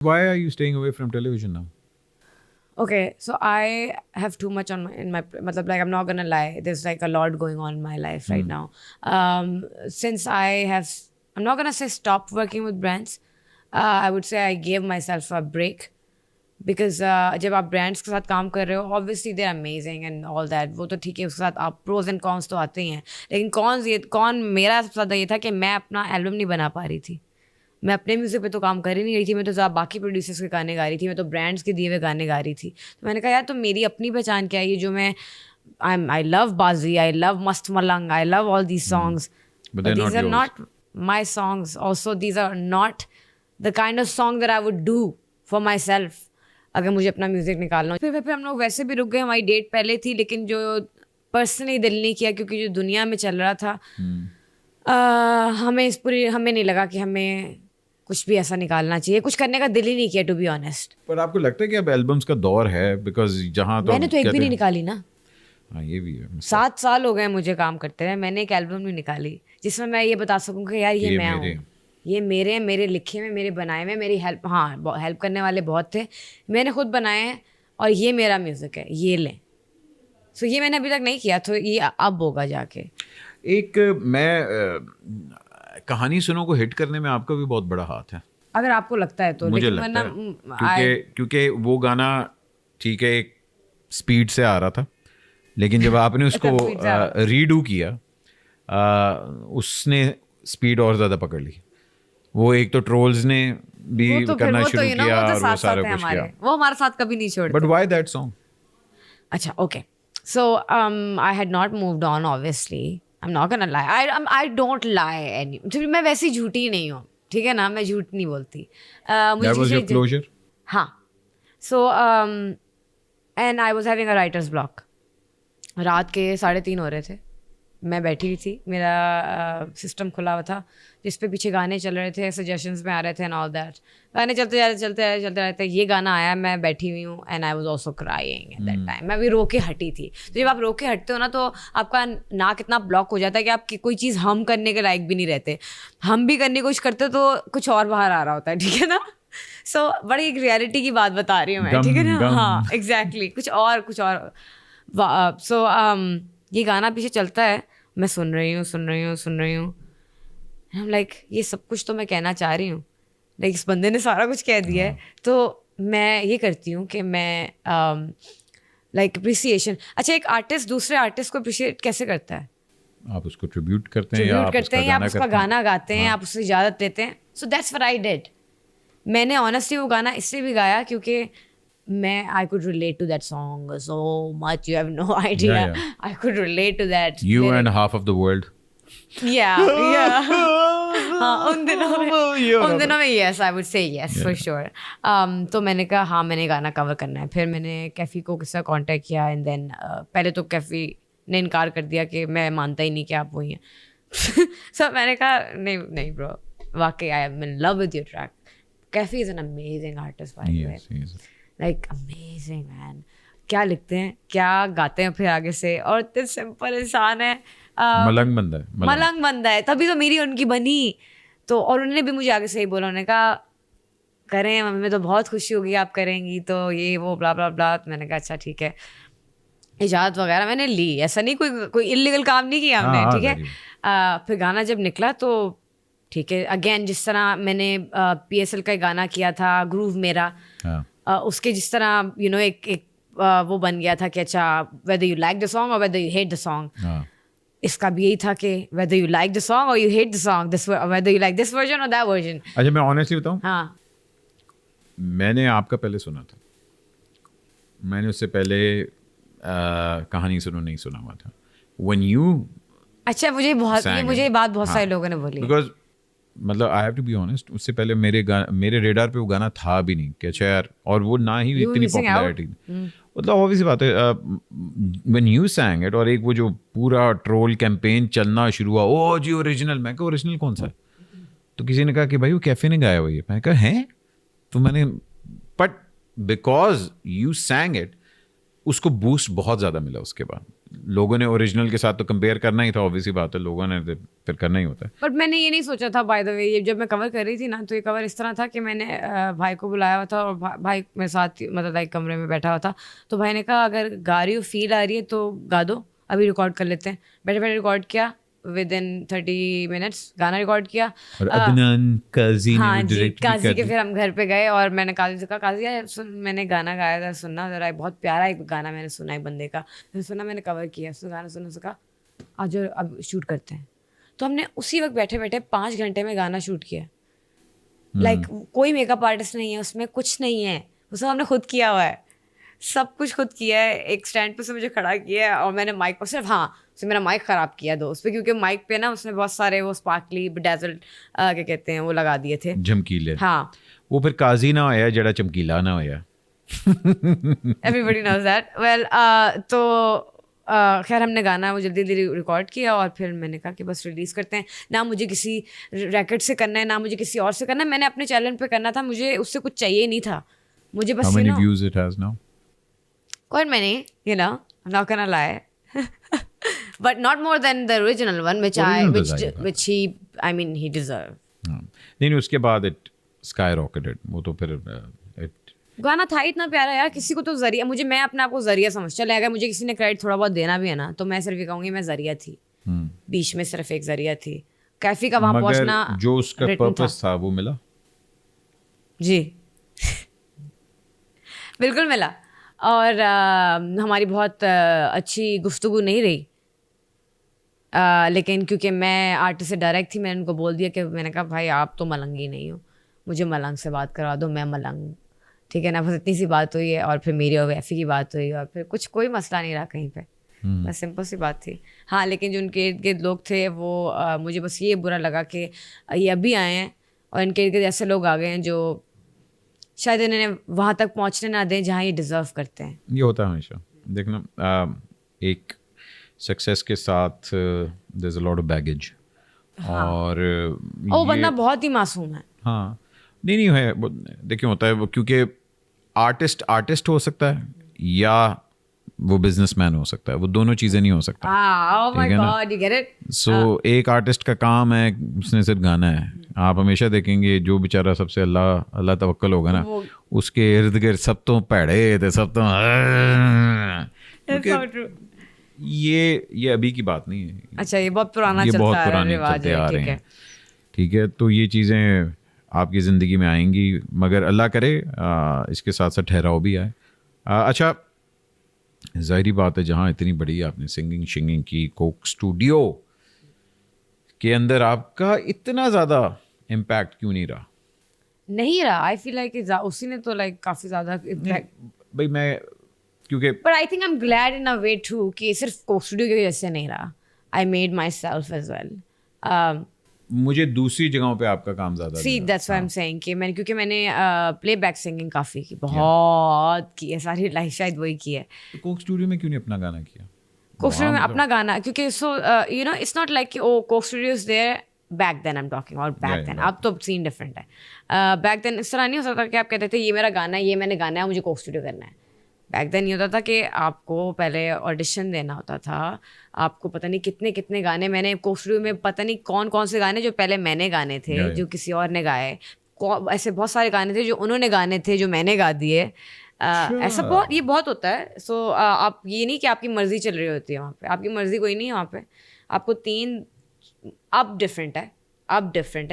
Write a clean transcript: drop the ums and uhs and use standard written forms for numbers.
Why are you staying away from television now? Okay, so I have too much on my matlab, like I'm not gonna lie, there's like a lot going on in my life right now. Since I'm not gonna say stop working with brands. I would say I gave myself a break because जब आप brands के साथ काम कर रहे हो obviously they are amazing and all that, वो तो ठीक है, उसके साथ आप प्रोज एंड कॉन्स तो आते ही हैं, लेकिन कौन मेरा सबसे ज़्यादा ये था कि मैं अपना एल्बम नहीं बना पा रही थी। मैं अपने म्यूज़िक पे तो काम कर ही नहीं रही थी, मैं तो बाकी प्रोड्यूसर्स के गाने गा रही थी, मैं तो ब्रांड्स के दिए हुए गाने गा रही थी। तो मैंने कहा यार तो मेरी अपनी पहचान क्या है, ये जो मैं आई लव बाजी, आई love Mast Malang, I love all these songs, But but they're these not are yours. Not my songs also, these are not the kind of song that I would do for myself अगर मुझे अपना music निकालना हो। फिर हम लोग वैसे भी रुक गए, हमारी डेट पहले थी, लेकिन जो पर्सनली दिल नहीं किया क्योंकि जो दुनिया में चल रहा था हमें नहीं लगा कि हमें कुछ भी ऐसा निकालना चाहिए, कुछ करने का दिल ही नहीं किया टू बी ऑनेस्ट। पर आपको लगता है कि अब एल्बम्स का दौर है? बिकॉज जहाँ तो मैंने तो एक भी कहते नहीं हैं- निकाली ना। हाँ, ये भी है। 7 साल हो गए मुझे काम करते हुए, मैंने एक एल्बम नहीं निकाली जिसमें मैं ये बता सकूं कि यार ये मैं मेरे हूँ, ये मेरे हैं, मेरे लिखे हुए, मेरे बनाए हुए, मेरी हेल्प करने वाले बहुत थे, मैंने खुद बनाए हैं और ये मेरा म्यूज़िक है, ये लें। सो ये मैंने अभी तक नहीं किया, तो ये अब होगा जाके। एक कहानी सुनो को हिट करने में आपका भी बहुत बड़ा हाथ है, अगर आपको लगता है तो। मुझे लेकिन लगता वरना है, क्योंकि वो गाना ठीक है एक स्पीड से आ रहा था, लेकिन जब आपने उसको speed से आ रहा रीडू किया उसने स्पीड और ज़्यादा पकड़ ली। वो एक तो ट्रोल्स ने भी वो तो फिर करना वो शुरू तो you know, किया वो तो और वो साथ सारा साथ है कुछ हमारे, किया। वो हमारे साथ कभी नहीं छोड़ते। But why that song? अच्छा, okay. So I had not moved on obviously. I'm not gonna lie. I don't lie any. तो मैं वैसी झूठी नहीं हूँ, ठीक है ना, मैं झूठ नहीं बोलती। That was your closure? हाँ. So and I was having a writer's block. रात के 3:30 हो रहे थे, मैं बैठी हुई थी, मेरा सिस्टम खुला हुआ था जिस पे पीछे गाने चल रहे थे, सजेशंस में आ रहे थे एंड ऑल दैट, गाने चलते रहते ये गाना आया, मैं बैठी हुई हूँ and I was also crying at that time. मैं भी रो के हटी थी। तो जब आप रो के हटते हो ना तो आपका नाक इतना ब्लॉक हो जाता है कि आप कोई चीज़ हम करने के लायक भी नहीं रहते, हम भी करने की कोशिश करते हो तो कुछ और बाहर आ रहा होता है, ठीक है ना। सो बड़ी एक रियलिटी की बात बता रही हूँ मैं, ठीक है ना। हाँ एग्जैक्टली, कुछ और सो ये गाना पीछे चलता है, मैं सुन रही हूँ, लाइक ये सब कुछ तो मैं कहना चाह रही हूँ, लाइक इस बंदे ने सारा कुछ कह दिया है। तो मैं ये करती हूँ कि मैं लाइक अप्रिसिएशन, अच्छा एक आर्टिस्ट दूसरे आर्टिस्ट को अप्रिशिएट कैसे करता है? आप उसको ट्रिब्यूट करते हैं या आप उसका गाना गाते हैं, आप उससे इजाज़त लेते हैं। So that's what I did. मैंने ऑनेस्टली वो गाना इसलिए भी गाया क्योंकि I could relate to that song so much, you have no idea. Yeah. I could relate to that. You and half of the world. Yeah. हाँ, उन दिनों में yes, I would say yes for sure. तो मैंने कहा हाँ मैंने गाना कवर करना है। फिर मैंने कैफ़ी को किसका कांटेक्ट किया एंड देन पहले तो कैफ़ी ने इनकार कर दिया कि मैं मानता ही नहीं कि आप वही हैं। So मैंने कहा नहीं ब्रो, वाकई I am in love with your track. Kaifi is an amazing artist by the way, like amazing man. क्या लिखते हैं, क्या गाते हैं फिर आगे से, और इतने सिंपल इंसान है। मलंग बंदा है, तभी तो मेरी उनकी बनी। तो और उन्होंने भी मुझे आगे से ही बोला, उन्होंने कहा करें, हमें तो बहुत खुशी होगी आप करेंगी, तो ये वो ब्ला ब्ला ब्ला। तो मैंने कहा अच्छा ठीक है, इजाज़त वगैरह मैंने ली, ऐसा नहीं कोई इल्लीगल काम नहीं किया हमने, ठीक है। फिर गाना जब निकला तो ठीक है, अगेन जिस तरह मैंने PSL का गाना किया था ग्रूव मेरा, उसके जिस तरह यू नो एक वो बन गया था कि अच्छा whether you like the song or whether you hate the song, इसका भी यही था कि whether you like the song or you hate the song, whether you like this version or that version। अच्छा मैं ऑनेस्टली बताऊं, हाँ मैंने आपका पहले सुना था, मैंने उससे पहले कहानी सुनो नहीं सुना हुआ था। When you अच्छा मुझे ये बात बहुत सारे लोगों ने बोली, बिकॉज मतलब I have to be honest, उससे पहले मेरे रेडार पे वो गाना था भी नहीं कि अच्छा यार, और वो ना ही इतनी पॉपुलैरिटी, मतलब ऑब्वियसली बात है व्हेन यू सैंग इट, और एक वो जो पूरा ट्रोल कैंपेन चलना शुरू हुआ, ओ जी ओरिजिनल, मैं कहा ओरिजिनल कौन सा है? तो किसी ने कहा कि भाई वो कैफे ने गाया हुआ है। मैं कहा हैं? तो मैंने बट बिकॉज यू सैंग इट, उसको बूस्ट बहुत ज़्यादा मिला उसके बाद। लोगों ने ओरिजिनल के साथ तो कंपेयर करना ही था, ऑब्वियसली बात है, लोगों ने तो फिर करना ही होता है। बट मैंने ये नहीं सोचा था बाय द वे, ये जब मैं कवर कर रही थी ना, तो ये कवर इस तरह था कि मैंने भाई को बुलाया हुआ था और भाई मेरे साथ मतलब लाइक कमरे में बैठा हुआ था। तो भाई ने कहा अगर गा रही हो, फील आ रही है तो गा दो, अभी रिकॉर्ड कर लेते हैं। बैठे बैठे रिकॉर्ड किया, विद इन 30 मिनट्स गाना रिकॉर्ड किया। और अदनान काजी ने हाँ जी, डायरेक्ट काजी के फिर हम घर पे गए और मैंने काजी से कहा काजी यार सुन, मैंने गाना गाया था, सुनना जरा, बहुत प्यारा एक गाना मैंने सुना एक बंदे का, फिर सुना, मैंने कवर किया, उसने गाना सुना, उसने कहा आज अब शूट करते हैं। तो हमने उसी वक्त बैठे बैठे 5 घंटे में गाना शूट किया। लाइक कोई मेकअप आर्टिस्ट नहीं है उसमें, कुछ नहीं है, वो सब हमने खुद किया हुआ है, सब कुछ खुद किया है। एक स्टैंड पे से मुझे खड़ा किया है और मैंने माइक पर सिर्फ, हाँ उसने मेरा माइक ख़राब किया दो उस पर, क्योंकि माइक पे ना उसने बहुत सारे वो स्पार्कली बेडेजल्ड क्या कहते हैं वो लगा दिए थे, झमकीले। हाँ वो फिर काजी ना होया जड़ा चमकीला ना होया। Everybody knows that well. तो खैर हमने गाना वो जल्दी जल्दी रिकॉर्ड किया और फिर मैंने कहा कि बस रिलीज़ करते हैं। ना मुझे किसी रैकेट से करना है, ना मुझे किसी और से करना है, मैंने अपने चैनल पे करना था, मुझे उससे कुछ चाहिए नहीं था, मुझे बस How many views it has now? quite many, you know, I'm not gonna lie. But not more than the original one, which he, I mean, he deserved. नहीं उसके बाद it skyrocketed, वो तो फिर गाना था इतना प्यारा यार, किसी को तो जरिया, मैं अपने आप को जरिया समझ, चले अगर मुझे किसी ने क्रेडिट थोड़ा बहुत देना भी है ना, तो मैं सिर्फ ये कहूँगी मैं जरिया थी, बीच में सिर्फ एक जरिया थी। कैफी का वहाँ पहुँचना, जो उसका पर्पस था वो मिला जी। बिल्कुल मिला। और हमारी बहुत अच्छी गुफ्तगू नहीं रही, लेकिन क्योंकि मैं आर्टिस्ट से डायरेक्ट थी, मैंने उनको बोल दिया कि मैंने कहा भाई आप तो मलंगी नहीं हो, मुझे मलंग से बात करा दो, मैं मलंग, ठीक है ना। बस इतनी सी बात हुई है और फिर मेरी और वैफी की बात हुई और फिर कोई मसला नहीं रहा कहीं पे, बस सिंपल सी बात थी। हाँ लेकिन जो उनके इर्द गिर्द लोग थे वो मुझे बस ये बुरा लगा कि ये अभी आए हैं और इनके इर्द गिर्द ऐसे लोग आ गए हैं जो शायद इन्हें वहाँ तक पहुँचने ना दें जहाँ ये डिज़र्व करते हैं। ये होता है हमेशा, देखना एक सक्सेस के साथ there is a lot of baggage. और वो बंदा बहुत ही मासूम है। हाँ नहीं है, देखिए होता है वो, क्योंकि आर्टिस्ट हो सकता है या वो बिजनेसमैन हो सकता है, वो दोनों चीज़ें नहीं हो सकता। Oh my God, you get it? सो एक आर्टिस्ट का काम है, उसने सिर्फ गाना है। आप हमेशा देखेंगे जो बेचारा सबसे अल्लाह तवक्कल होगा ना, उसके इर्द गिर्द सब तो पैड़े थे, सब तो ये अभी की बात नहीं है। अच्छा ये बहुत पुराना ये चलता बहुत है, पुराने रिवाज चलते है, आ रहे हैं, ठीक है। तो ये चीज़ें आपकी ज़िंदगी में आएंगी, मगर अल्लाह करे इसके साथ साथ ठहराव भी आए। अच्छा ज़ाहिरी बात है, जहाँ इतनी बड़ी आपने सिंगिंग की, कोक स्टूडियो के अंदर आपका इतना ज़्यादा इम्पैक्ट क्यों नहीं रहा? नहीं रहा, आई फील लाइक उसी ने तो लाइक काफ़ी ज़्यादा इम्पैक्ट, भाई मैं क्योंकि but I think I am glad in a way too कि सिर्फ कोक स्टूडियो की वजह से नहीं रहा, I made myself as well. मुझे दूसरी जगहों पे आपका काम ज़्यादा see that's why I am saying कि मैंने, क्योंकि मैंने प्लेबैक सिंगिंग काफ़ी की, बहुत की है, सारी लाइफ शायद वही की है। कोक स्टूडियो में क्यों नहीं अपना गाना किया? कोक स्टूडियो में अपना गाना, क्योंकि so you know it's not like कि oh Coke Studio is there back then, I am talking और बैक देन, अब तो सीन डिफरेंट है। बैक देन इस तरह नहीं हो सकता कि आप कहते थे ये मेरा गाना है, ये मैंने गाना है, मुझे कोक स्टूडियो करना है। बैक देन ये होता था कि आपको पहले ऑडिशन देना होता था, आपको पता नहीं कितने कितने गाने, मैंने कोक स्टूडियो में पता नहीं कौन कौन से गाने जो पहले मैंने गाने थे, जो किसी और ने गाए, ऐसे बहुत सारे गाने थे जो उन्होंने गाने थे जो मैंने गा दिए। ऐसा बहुत होता है। सो आप ये नहीं कि आपकी मर्जी चल रही होती है वहाँ पे, आपकी मर्जी कोई नहीं है वहाँ पे, आपको 3 अब डिफरेंट है